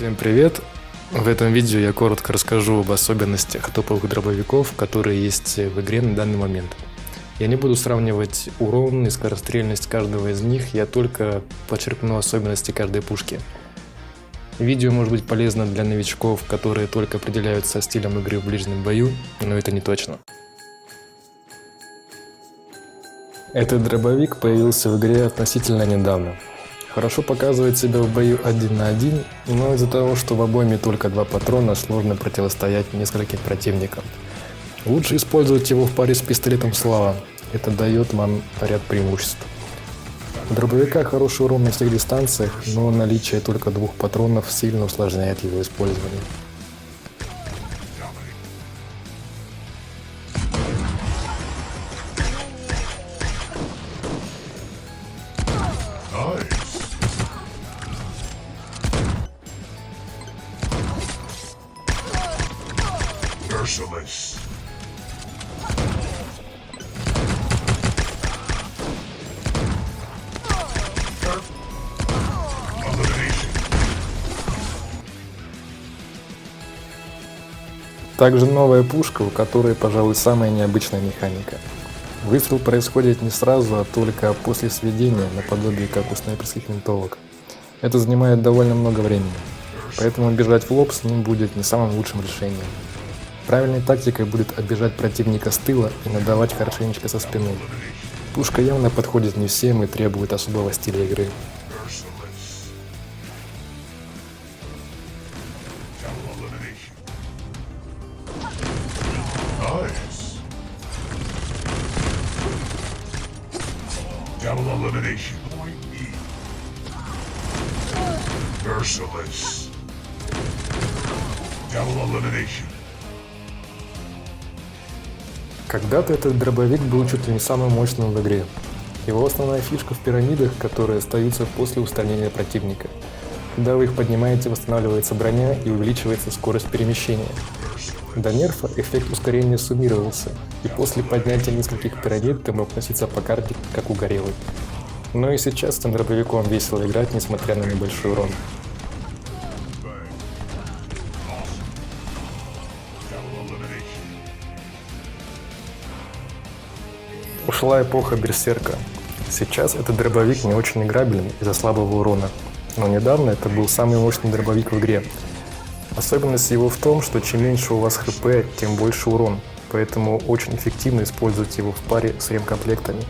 Всем привет! В этом видео я коротко расскажу об особенностях топовых дробовиков, которые есть в игре на данный момент. Я не буду сравнивать урон и скорострельность каждого из них, я только подчеркну особенности каждой пушки. Видео может быть полезно для новичков, которые только определяются стилем игры в ближнем бою, но это не точно. Этот дробовик появился в игре относительно недавно. Хорошо показывает себя в бою 1 на 1, но из-за того, что в обойме только 2 патрона, сложно противостоять нескольким противникам. Лучше использовать его в паре с пистолетом Слава, это дает вам ряд преимуществ. У дробовика хороший урон на всех дистанциях, но наличие только 2 патронов сильно усложняет его использование. Merciless. Также новая пушка, у которой, пожалуй, самая необычная механика. Выстрел происходит не сразу, а только после сведения, наподобие как у снайперских винтовок. Это занимает довольно много времени, поэтому бежать в лоб с ним будет не самым лучшим решением. Правильной тактикой будет оббежать противника с тыла и надавать хорошенечко со спины. Пушка явно подходит не всем и требует особого стиля игры. Double elimination. Merciless. Double elimination. Когда-то этот дробовик был чуть ли не самым мощным в игре. Его основная фишка в пирамидах, которые остаются после устранения противника. Когда вы их поднимаете, восстанавливается броня и увеличивается скорость перемещения. До нерфа эффект ускорения суммировался, и после поднятия нескольких пирамид ты мог носиться по карте как угорелый. Но и сейчас с этим дробовиком весело играть, несмотря на небольшой урон. Ушла эпоха берсерка. Сейчас этот дробовик не очень играбелен из-за слабого урона, но недавно это был самый мощный дробовик в игре. Особенность его в том, что чем меньше у вас хп, тем больше урон, поэтому очень эффективно использовать его в паре с ремкомплектами.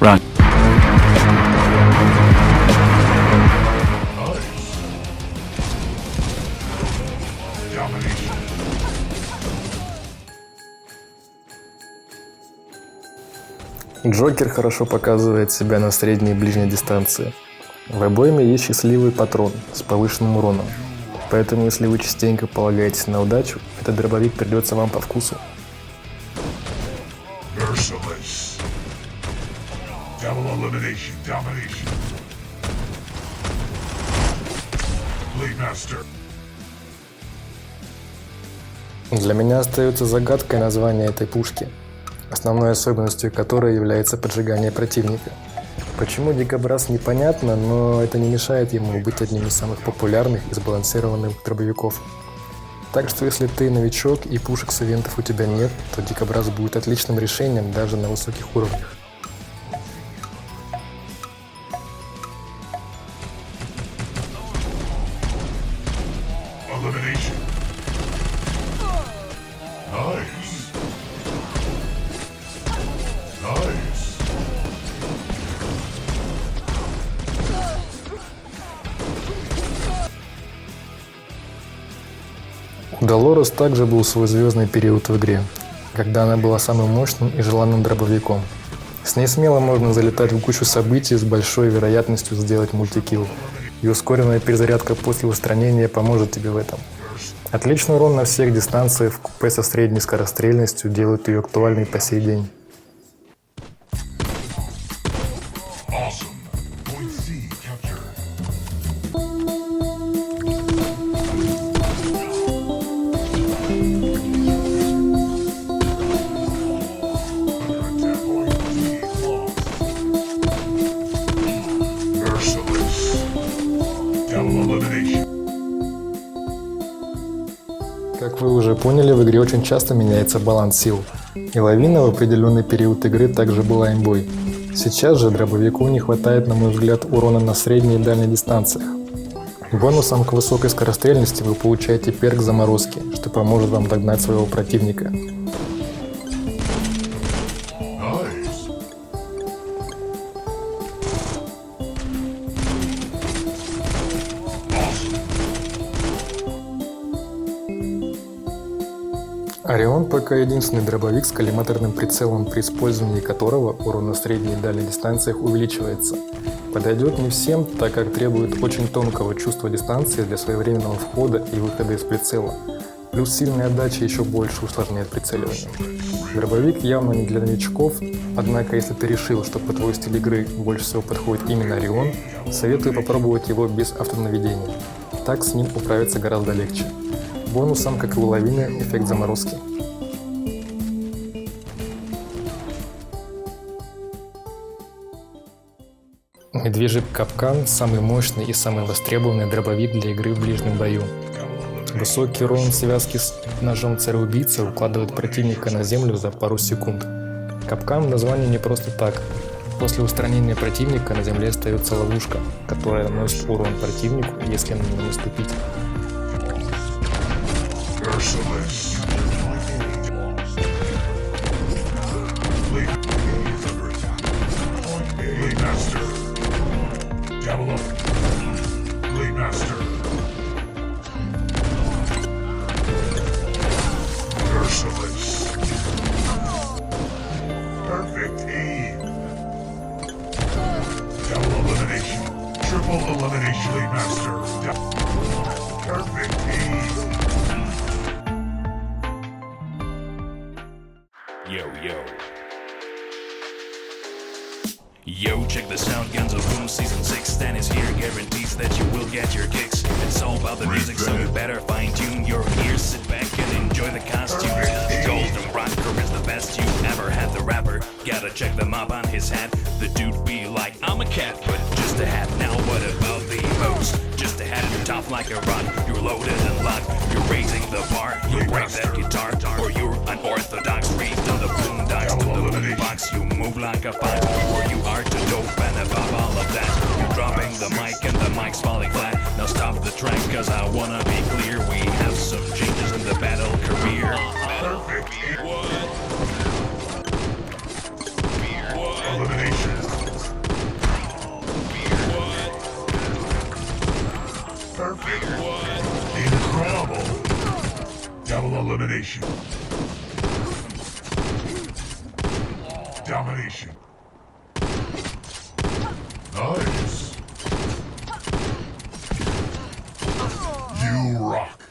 Run. Джокер хорошо показывает себя на средней и ближней дистанции. В обойме есть счастливый патрон с повышенным уроном, поэтому если вы частенько полагаетесь на удачу, этот дробовик придется вам по вкусу. Merciless. Double elimination. Domination. Blade Master. Для меня остается загадкой название этой пушки, основной особенностью которой является поджигание противника. Почему Дикобраз, непонятно, но это не мешает ему быть одним из самых популярных и сбалансированных дробовиков. Так что если ты новичок и пушек с ивентов у тебя нет, то Дикобраз будет отличным решением даже на высоких уровнях. Elimination. Nice. Nice. У Долорес также был свой звездный период в игре, когда она была самым мощным и желанным дробовиком. С ней смело можно залетать в кучу событий с большой вероятностью сделать мультикилл, и ускоренная перезарядка после устранения поможет тебе в этом. Отличный урон на всех дистанциях в купе со средней скорострельностью делают ее актуальной по сей день. Awesome. Point C captured. elimination. Как вы уже поняли, в игре очень часто меняется баланс сил. И лавина в определенный период игры также была имбой. Сейчас же дробовику не хватает, на мой взгляд, урона на средней и дальней дистанциях. Бонусом к высокой скорострельности вы получаете перк заморозки, что поможет вам догнать своего противника. Nice. Орион пока единственный дробовик с коллиматорным прицелом, при использовании которого урон на средней и дальней дистанциях увеличивается. Подойдет не всем, так как требует очень тонкого чувства дистанции для своевременного входа и выхода из прицела. Плюс сильная отдача еще больше усложняет прицеливание. Дробовик явно не для новичков, однако если ты решил, что по твой стиль игры больше всего подходит именно Орион, советую попробовать его без автонаведения. Так с ним управиться гораздо легче. Бонусом, как и у лавины, эффект заморозки. Медвежий капкан – самый мощный и самый востребованный дробовик для игры в ближнем бою. Высокий урон в связке с ножом царя-убийцы укладывает противника на землю за пару секунд. Капкан в названии не просто так. После устранения противника на земле остается ловушка, которая наносит урон противнику, если на него наступить. Merciless. Blade Master. Double up. Blade Master. Merciless. Perfect aim. Double elimination. Triple elimination. Blade Master. Perfect aim. Yo, yo. Yo, check the sound guns of Boom Season 6. Stan is here, guarantees that you will get your kicks. It's all about the music, so you better fine-tune your ears. Sit back and enjoy the costumes. Golden Rocker is the best you've ever had. The rapper, gotta check the mop on his hat. The dude be like, I'm a cat, but just a hat. Now what about the emotes? Just a hat, you're tough like a rock. You're loaded and locked, you're raising the bar. You break that guitar, or you're unorthodox. Read on the boondocks, to the boombox. You move like a fox, or you are too dope. And above all of that, you're dropping the mic and the mic's falling flat. Now stop the track, cause I wanna be clear. We have some changes in the battle career. Perfect aim. Elimination. Perfect. Incredible. Double elimination. Domination. Nice. You rock.